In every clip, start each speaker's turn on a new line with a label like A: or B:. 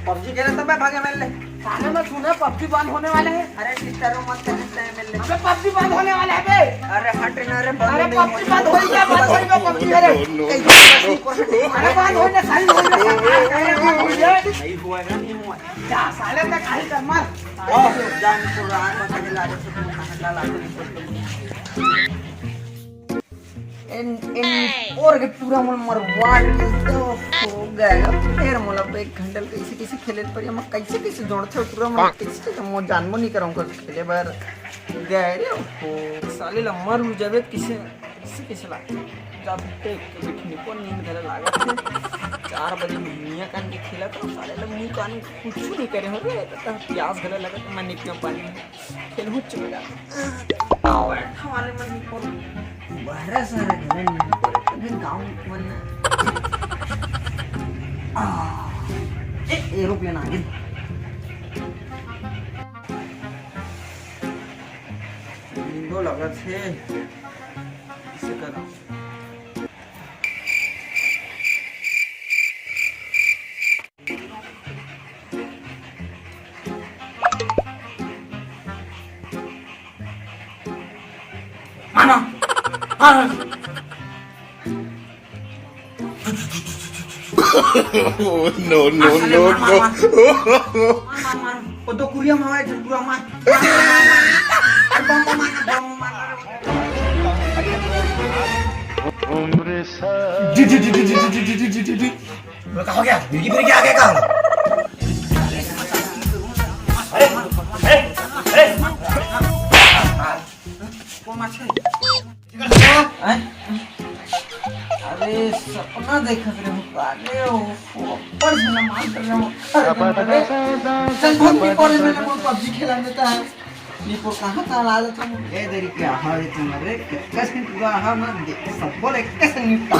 A: PUBG खेले तो मैं भागे मिल ले साले में सुना पबजी बंद होने वाले हैं। अरे डिस्टर्ब मत कर मिल ले पबजी बंद होने वाला है बे। अरे हट ना रे अरे पबजी बंद हो गया बंद हो गया पबजी अरे अरे बंद होने सही हो गया नहीं हुआ ना नहीं हुआ क्या साले में खाली कर मार जान पुरान मत ला दे तो ला ला और के पूरा मर वाट तो हो गया फिर मोला एक घंटा कैसे कैसे खेले पर हम कैसे कैसे जोड़ते पूरा मैं कैसे मो जानबो नहीं करूंगा खेले बार गए रे हो साले ला मर हो जावे किसे किसे कैसे ला जब टेक के बिठनी को नींद धरे लागत 4 बजे मियां कान के खेला तो साले ला मुंह कान कुछ नहीं करे हो रे तो प्यास गले लगा तो मैं निकल पानी खेल हो चुका बैठा वाले मन को बाहर सारे घरे नहीं गांव में एरोप्लेन आ गया लिंगो लगा थे इसे करो माना
B: no, no, no, no.
A: Untuk kuliah mau aja kurang mah. Kau क्या? बिरकी आ गया कहाँ? अरे कौन माचा है? अरे सपना देखा तेरे मुकाले ऊपर से ना मार कर रहा हूँ चल भाग भी पड़े मैंने वो पबजी खेला देता है नीपो कहाँ था ला देता हूँ ये देरी क्या है तुम्हारे कैसे पूरा है ना सब बोले कैसे निपटा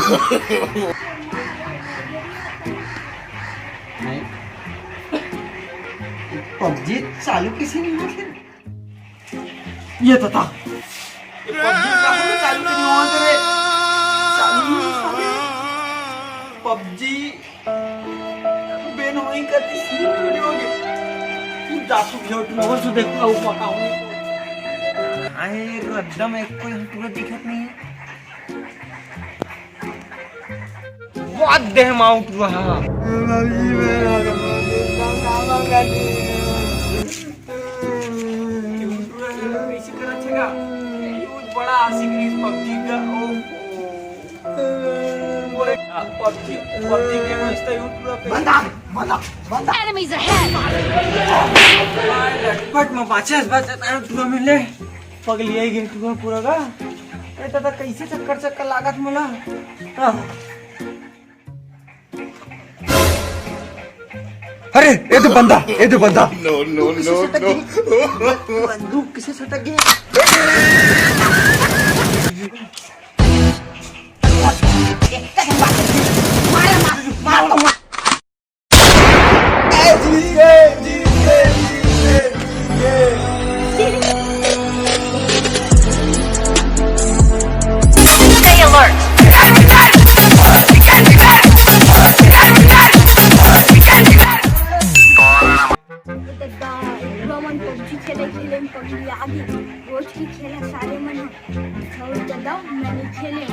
A: नहीं पबजी चालू किसी नहीं हुआ फिर ये तो था पबजी चालू नहीं हुआ तेरे पबजी बेनोई करती वीडियो के जासु वीडियो मोबाइल से देखा हूं पकाऊं आए एकदम एक कोई पूरा दिखत नहीं है बहुत देह माउट रहा कैसे कर अच्छेगा बड़ा आशिक इस पबजी का पबजी गेम इसका यूज पूरा बंदा
C: enemies ahead
A: बट में बाचस पूरा मिले पगलिया ही गेम पूरा का एटा तो कैसे चक्कर लागत मला अरे ये तो बंदा
B: No, no, no, no.
A: बंदूक किसे सटक गई
C: stay alert पबजी खेले पबजी आगे रोज की खेला सारे मन मैंने खेले